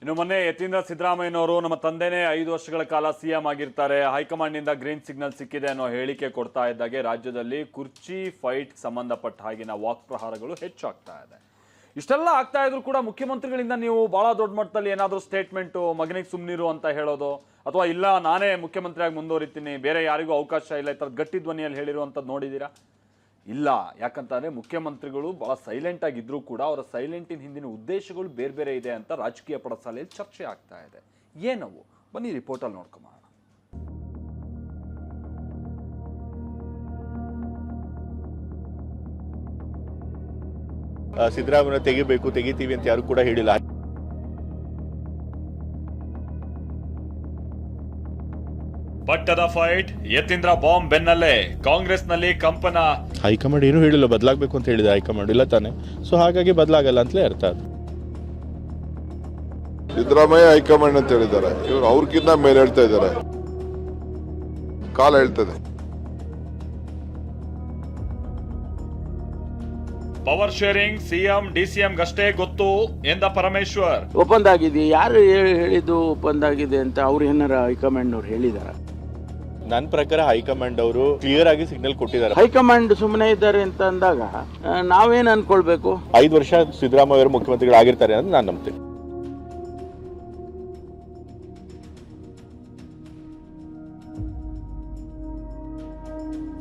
ಇನ್ನು ಮೊನ್ನೆ ಯತೀಂದ್ರ ಸಿದ್ದರಾಮಯ್ಯನವರು ನಮ್ಮ ತಂದೆನೇ 5 ವರ್ಷಗಳ ಕಾಲ ಸಿಎಂ ಆಗಿರ್ತಾರೆ, ಹೈಕಮಾಂಡ್ ನಿಂದ ಗ್ರೀನ್ ಸಿಗ್ನಲ್ ಸಿಕ್ಕಿದೆ ಅನ್ನೋ ಹೇಳಿಕೆ ಕೊಡ್ತಾ ಇದ್ದಾಗೆ ರಾಜ್ಯದಲ್ಲಿ ಕುರ್ಚಿ ಫೈಟ್ ಸಂಬಂಧಪಟ್ಟ ಹಾಗಿನ ವಾಕ್ಪ್ರಹಾರಗಳು ಹೆಚ್ಚಾಗ್ತಾ ಇದೆ. ಇಷ್ಟೆಲ್ಲ ಆಗ್ತಾ ಇದ್ರು ಕೂಡ ಮುಖ್ಯಮಂತ್ರಿಗಳಿಂದ ನೀವು ಬಹಳ ದೊಡ್ಡ ಮಟ್ಟದಲ್ಲಿ ಏನಾದರೂ ಸ್ಟೇಟ್ಮೆಂಟ್ ಮಗನಿಗೆ ಸುಮ್ಮನಿರು ಅಂತ ಹೇಳೋದು, ಅಥವಾ ಇಲ್ಲ ನಾನೇ ಮುಖ್ಯಮಂತ್ರಿಯಾಗಿ ಮುಂದುವರಿತೀನಿ, ಬೇರೆ ಯಾರಿಗೂ ಅವಕಾಶ ಇಲ್ಲ, ಈ ಥರ ಗಟ್ಟಿ ಧ್ವನಿಯಲ್ಲಿ ಹೇಳಿರುವಂಥದ್ದು ನೋಡಿದ್ದೀರಾ? ಇಲ್ಲ. ಯಾಕಂತಂದರೆ ಮುಖ್ಯಮಂತ್ರಿಗಳು ಭಾಳ ಸೈಲೆಂಟ್ ಆಗಿದ್ರೂ ಕೂಡ ಅವರ ಸೈಲೆಂಟಿನ ಹಿಂದಿನ ಉದ್ದೇಶಗಳು ಬೇರೆ ಬೇರೆ ಇದೆ ಅಂತ ರಾಜಕೀಯ ಪಡಸಾಲೆಯಲ್ಲಿ ಚರ್ಚೆ ಆಗ್ತಾ ಇದೆ. ಏನವು? ಬನ್ನಿ ರಿಪೋರ್ಟಲ್ಲಿ ನೋಡ್ಕೊಂಬರೋಣ. ಸಿದ್ದರಾಮಯ್ಯ ತೆಗಿತೀವಿ ಅಂತ ಯಾರು ಕೂಡ ಹೇಳಿಲ್ಲ. ಪಟ್ಟದ ಫೈಟ್, ಯತೀಂದ್ರ ಬಾಂಬ್ ಬೆನ್ನಲ್ಲೇ ಕಾಂಗ್ರೆಸ್ನಲ್ಲಿ ಕಂಪನ. ಹೈಕಮಾಂಡ್ ಏನು ಹೇಳಿಲ್ಲ, ಬದಲಾಗಬೇಕು ಅಂತ ಹೇಳಿದೆ ಹೈಕಮಾಂಡ್, ಇಲ್ಲ ತಾನೆ? ಸೊ ಹಾಗಾಗಿ ಬದಲಾಗಲ್ಲ ಅಂತಲೇ ಅರ್ಥ. ಅದು ಸಿದ್ದರಾಮಯ್ಯ ಹೈಕಮಾಂಡ್ ಅಂತ ಹೇಳಿದ್ದಾರೆ, ಇವರು ಅವ್ರಿಗಿಂತ ಮೇಲೆ ಹೇಳ್ತಾ ಇದ್ದಾರೆ, ಕಾಲ ಹೇಳ್ತದೆ. ಪವರ್ ಶೇರಿಂಗ್ ಸಿಎಂ ಡಿಸಿಎಂ ಗಷ್ಟೇ ಗೊತ್ತು ಎಂದ ಪರಮೇಶ್ವರ್. ಒಪ್ಪಂದ ಆಗಿದೆ, ಯಾರು ಹೇಳಿದ್ದು ಒಪ್ಪಂದ ಆಗಿದೆ ಅಂತ? ಅವ್ರು ಏನಾರ ಹೈಕಮಾಂಡ್ ಅವ್ರು ಹೇಳಿದಾರ? ನನ್ನ ಪ್ರಕಾರ ಹೈಕಮಾಂಡ್ ಅವರು ಕ್ಲಿಯರ್ ಆಗಿ ಸಿಗ್ನಲ್ ಕೊಟ್ಟಿದ್ದಾರೆ. ಹೈಕಮಾಂಡ್ ಸುಮ್ಮನೆ ಇದ್ದಾರೆ ಅಂತ ಅಂದಾಗ ನಾವೇನ್ ಅನ್ಕೊಳ್ಬೇಕು? 5 ವರ್ಷ ಸಿದ್ದರಾಮಯ್ಯ ಅವರು ಮುಖ್ಯಮಂತ್ರಿಗಳಾಗಿರ್ತಾರೆ ಅಂತ ನಾನು ನಂಬ್ತೀನಿ.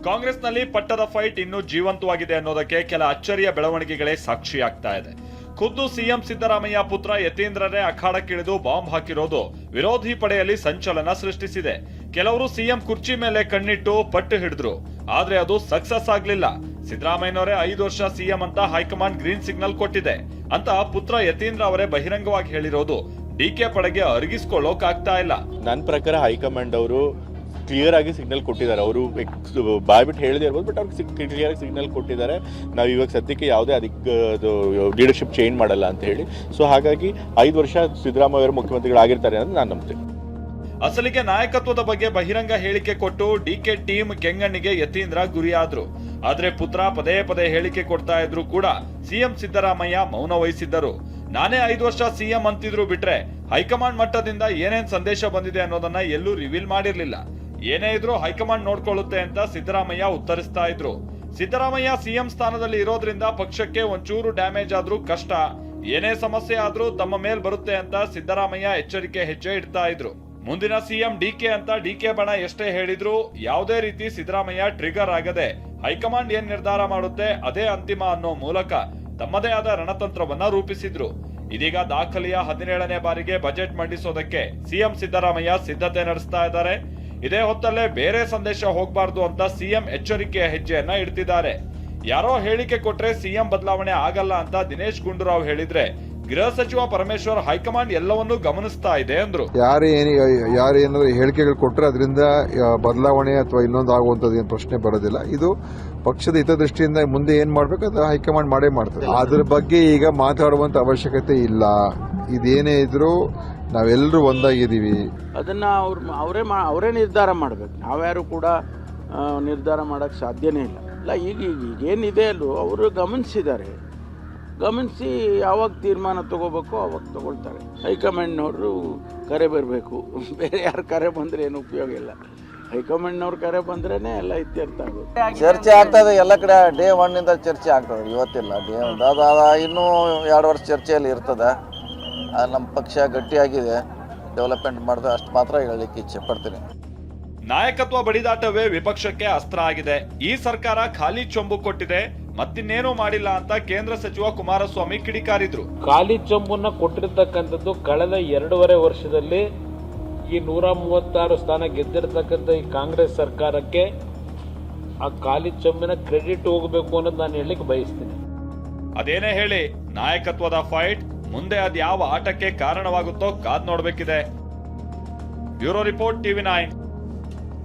ಕಾಂಗ್ರೆಸ್ನಲ್ಲಿ ಪಟ್ಟದ ಫೈಟ್ ಇನ್ನೂ ಜೀವಂತವಾಗಿದೆ ಅನ್ನೋದಕ್ಕೆ ಕೆಲ ಅಚ್ಚರಿಯ ಬೆಳವಣಿಗೆಗಳೇ ಸಾಕ್ಷಿಯಾಗ್ತಾ ಇದೆ. ಖುದ್ದು ಸಿಎಂ ಸಿದ್ದರಾಮಯ್ಯ ಪುತ್ರ ಯತೀಂದ್ರರೇ ಅಖಾಡಕ್ಕಿಳಿದು ಬಾಂಬ್ ಹಾಕಿರೋದು ವಿರೋಧಿ ಪಡೆಯಲ್ಲಿ ಸಂಚಲನ ಸೃಷ್ಟಿಸಿದೆ. ಕೆಲವರು ಸಿಎಂ ಕುರ್ಚಿ ಮೇಲೆ ಕಣ್ಣಿಟ್ಟು ಪಟ್ಟು ಹಿಡಿದ್ರು, ಆದ್ರೆ ಅದು ಸಕ್ಸಸ್ ಆಗ್ಲಿಲ್ಲ. ಸಿದ್ದರಾಮಯ್ಯನವರೇ 5 ವರ್ಷ ಸಿಎಂ ಅಂತ ಹೈಕಮಾಂಡ್ ಗ್ರೀನ್ ಸಿಗ್ನಲ್ ಕೊಟ್ಟಿದೆ ಅಂತ ಪುತ್ರ ಯತೀಂದ್ರ ಅವರೇ ಬಹಿರಂಗವಾಗಿ ಹೇಳಿರೋದು ಡಿಕೆ ಪಡೆಗೆ ಅರಗಿಸ್ಕೊಳ್ಳೋಕ್ ಆಗ್ತಾ ಇಲ್ಲ. ನನ್ನ ಪ್ರಕಾರ ಹೈಕಮಾಂಡ್ ಅವರು ಕ್ಲಿಯರ್ ಆಗಿ ಸಿಗ್ನಲ್ ಕೊಟ್ಟಿದ್ದಾರೆ. ಅವರು ಬಾಯ್ಬಿಟ್ಟು ಹೇಳದೇ ಇರ್ಬೋದು, ಬಟ್ ಅವ್ರಿಗೆ ಕ್ಲಿಯರ್ ಆಗಿ ಸಿಗ್ನಲ್ ಕೊಟ್ಟಿದ್ದಾರೆ, ನಾವು ಇವಾಗ ಸದ್ಯಕ್ಕೆ ಯಾವುದೇ ಅದಕ್ಕೆ ಲೀಡರ್ಶಿಪ್ ಚೇಂಜ್ ಮಾಡಲ್ಲ ಅಂತ ಹೇಳಿ. ಸೊ ಹಾಗಾಗಿ 5 ವರ್ಷ ಸಿದ್ದರಾಮಯ್ಯ ಅವರು ಮುಖ್ಯಮಂತ್ರಿಗಳಾಗಿರ್ತಾರೆ ಅಂತ ನಾನು ನಂಬ್ತೀನಿ. ಅಸಲಿಗೆ ನಾಯಕತ್ವದ ಬಗ್ಗೆ ಬಹಿರಂಗ ಹೇಳಿಕೆ ಕೊಟ್ಟು ಡಿಕೆ ಟೀಮ್ ಕೆಂಗಣ್ಣಿಗೆ ಯತೀಂದ್ರ ಗುರಿಯಾದ್ರು. ಆದ್ರೆ ಪುತ್ರ ಪದೇ ಪದೇ ಹೇಳಿಕೆ ಕೊಡ್ತಾ ಇದ್ರು ಕೂಡ ಸಿಎಂ ಸಿದ್ದರಾಮಯ್ಯ ಮೌನ ವಹಿಸಿದ್ದರು. ನಾನೇ 5 ವರ್ಷ ಸಿಎಂ ಅಂತಿದ್ರು ಬಿಟ್ರೆ ಹೈಕಮಾಂಡ್ ಮಟ್ಟದಿಂದ ಏನೇನ್ ಸಂದೇಶ ಬಂದಿದೆ ಅನ್ನೋದನ್ನ ಎಲ್ಲೂ ರಿವೀಲ್ ಮಾಡಿರ್ಲಿಲ್ಲ. ಏನೇ ಇದ್ರೂ ಹೈಕಮಾಂಡ್ ನೋಡ್ಕೊಳ್ಳುತ್ತೆ ಅಂತ ಸಿದ್ದರಾಮಯ್ಯ ಉತ್ತರಿಸ್ತಾ ಇದ್ರು. ಸಿದ್ದರಾಮಯ್ಯ ಸಿಎಂ ಸ್ಥಾನದಲ್ಲಿ ಇರೋದ್ರಿಂದ ಪಕ್ಷಕ್ಕೆ ಒಂಚೂರು ಡ್ಯಾಮೇಜ್ ಆದ್ರೂ ಕಷ್ಟ, ಏನೇ ಸಮಸ್ಯೆ ಆದ್ರೂ ತಮ್ಮ ಮೇಲ್ ಬರುತ್ತೆ ಅಂತ ಸಿದ್ದರಾಮಯ್ಯ ಎಚ್ಚರಿಕೆ ಹೆಜ್ಜೆ ಇಡ್ತಾ ಇದ್ರು. ಮುಂದಿನ ಸಿಎಂ ಡಿಕೆ ಅಂತ ಡಿಕೆ ಬಣ ಎಷ್ಟೇ ಹೇಳಿದ್ರು ಯಾವುದೇ ರೀತಿ ಸಿದ್ದರಾಮಯ್ಯ ಟ್ರಿಗರ್ ಆಗದೆ ಹೈಕಮಾಂಡ್ ಏನ್ ನಿರ್ಧಾರ ಮಾಡುತ್ತೆ ಅದೇ ಅಂತಿಮ ಅನ್ನೋ ಮೂಲಕ ತಮ್ಮದೇ ಆದ ರಣತಂತ್ರವನ್ನ ರೂಪಿಸಿದ್ರು. ಇದೀಗ ದಾಖಲೆಯ 17ನೇ ಬಾರಿಗೆ ಬಜೆಟ್ ಮಂಡಿಸೋದಕ್ಕೆ ಸಿಎಂ ಸಿದ್ದರಾಮಯ್ಯ ಸಿದ್ಧತೆ ನಡೆಸ್ತಾ ಇದ್ದಾರೆ. ಇದೇ ಹೊತ್ತಲ್ಲೇ ಬೇರೆ ಸಂದೇಶ ಹೋಗಬಾರ್ದು ಅಂತ ಸಿಎಂ ಎಚ್ಚರಿಕೆಯ ಹೆಜ್ಜೆಯನ್ನ ಇಡ್ತಿದ್ದಾರೆ. ಯಾರೋ ಹೇಳಿಕೆ ಕೊಟ್ರೆ ಸಿಎಂ ಬದಲಾವಣೆ ಆಗಲ್ಲ ಅಂತ ದಿನೇಶ್ ಗುಂಡೂರಾವ್ ಹೇಳಿದ್ರೆ ಗೃಹ ಸಚಿವ ಪರಮೇಶ್ವರ್ ಹೈಕಮಾಂಡ್ ಎಲ್ಲವನ್ನೂ ಗಮನಿಸ್ತಾ ಇದೆ ಅಂದ್ರು. ಯಾರೇನಾದ್ರು ಹೇಳಿಕೆಗಳು ಕೊಟ್ರೆ ಅದರಿಂದ ಬದಲಾವಣೆ ಅಥವಾ ಇನ್ನೊಂದು ಆಗುವಂತದ್ದು ಏನು ಪ್ರಶ್ನೆ ಬರೋದಿಲ್ಲ. ಇದು ಪಕ್ಷದ ಹಿತದೃಷ್ಟಿಯಿಂದ ಮುಂದೆ ಏನ್ ಮಾಡ್ಬೇಕು ಅದು ಹೈಕಮಾಂಡ್ ಮಾಡೇ ಮಾಡ್ತದೆ. ಅದ್ರ ಬಗ್ಗೆ ಈಗ ಮಾತಾಡುವಂತ ಅವಶ್ಯಕತೆ ಇಲ್ಲ. ಇದೇನೇ ಇದ್ರೂ ನಾವೆಲ್ಲರೂ ಒಂದಾಗಿದ್ದೀವಿ. ಅದನ್ನ ಅವರೇ ನಿರ್ಧಾರ ಮಾಡ್ಬೇಕು, ನಾವ್ಯಾರು ಕೂಡ ನಿರ್ಧಾರ ಮಾಡಕ್ ಸಾಧ್ಯನೇ ಇಲ್ಲ. ಅಲ್ಲ ಈಗ ಏನಿದೆ ಅಲ್ಲೂ ಅವರು ಗಮನಿಸಿ ಯಾವಾಗ ತೀರ್ಮಾನ ತಗೋಬೇಕು ಅವಾಗ ತಗೊಳ್ತಾರೆ. ಹೈಕಮಾಂಡ್ನವರು ಕರೆ ಬರಬೇಕು, ಬೇರೆ ಯಾರು ಕರೆ ಬಂದ್ರೆ ಏನು ಉಪಯೋಗ ಇಲ್ಲ. ಹೈಕಮಾಂಡ್ನವ್ರ ಕರೆ ಬಂದ್ರೇನೆ ಎಲ್ಲ ಇತ್ಯರ್ಥ ಆಗೋದು. ಚರ್ಚೆ ಆಗ್ತದೆ ಎಲ್ಲ ಕಡೆ, ಡೇ 1 ನಿಂದ ಚರ್ಚೆ ಆಗ್ತದೆ. ಇವತ್ತಿಲ್ಲ, ಡೇ 1 ಅದು ಇನ್ನೂ 2 ವರ್ಷ ಚರ್ಚೆಯಲ್ಲಿ ಇರ್ತದೆ. ನಮ್ಮ ಪಕ್ಷ ಗಟ್ಟಿಯಾಗಿದೆ, ಡೆವಲಪ್ಮೆಂಟ್ ಮಾಡಿದ್ರೆ ಅಷ್ಟು ಮಾತ್ರ ಹೇಳಲಿಕ್ಕೆ ಇಚ್ಛೆ ಪಡ್ತೀನಿ. ನಾಯಕತ್ವ ಬಡಿದಾಟವೇ ವಿಪಕ್ಷಕ್ಕೆ ಅಸ್ತ್ರ ಆಗಿದೆ. ಈ ಸರ್ಕಾರ ಖಾಲಿ ಚೊಂಬು ಕೊಟ್ಟಿದೆ, ಮತ್ತಿನ್ನೇನೂ ಮಾಡಿಲ್ಲ ಅಂತ ಕೇಂದ್ರ ಸಚಿವ ಕುಮಾರಸ್ವಾಮಿ ಕಿಡಿಕಾರಿದ್ರು. ಖಾಲಿ ಚೊಂಬನ್ನ ಕೊಟ್ಟಿರ್ತಕ್ಕಂಥದ್ದು ಕಳೆದ 2.5 ವರ್ಷದಲ್ಲಿ ಈ 136 ಸ್ಥಾನ ಗೆದ್ದಿರ್ತಕ್ಕಂಥ ಈ ಕಾಂಗ್ರೆಸ್ ಸರ್ಕಾರಕ್ಕೆ ಆ ಖಾಲಿ ಚೊಂಬಿನ ಕ್ರೆಡಿಟ್ ಹೋಗಬೇಕು ಅನ್ನೋದು ನಾನು ಹೇಳಲಿಕ್ಕೆ ಬಯಸ್ತೀನಿ. ಅದೇನೇ ಹೇಳಿ ನಾಯಕತ್ವದ ಫೈಟ್ ಮುಂದೆ ಅದ್ಯಾವ ಆಟಕ್ಕೆ ಕಾರಣವಾಗುತ್ತೋ ಕಾದ್ ನೋಡ್ಬೇಕಿದೆ. Bureau report, TV9.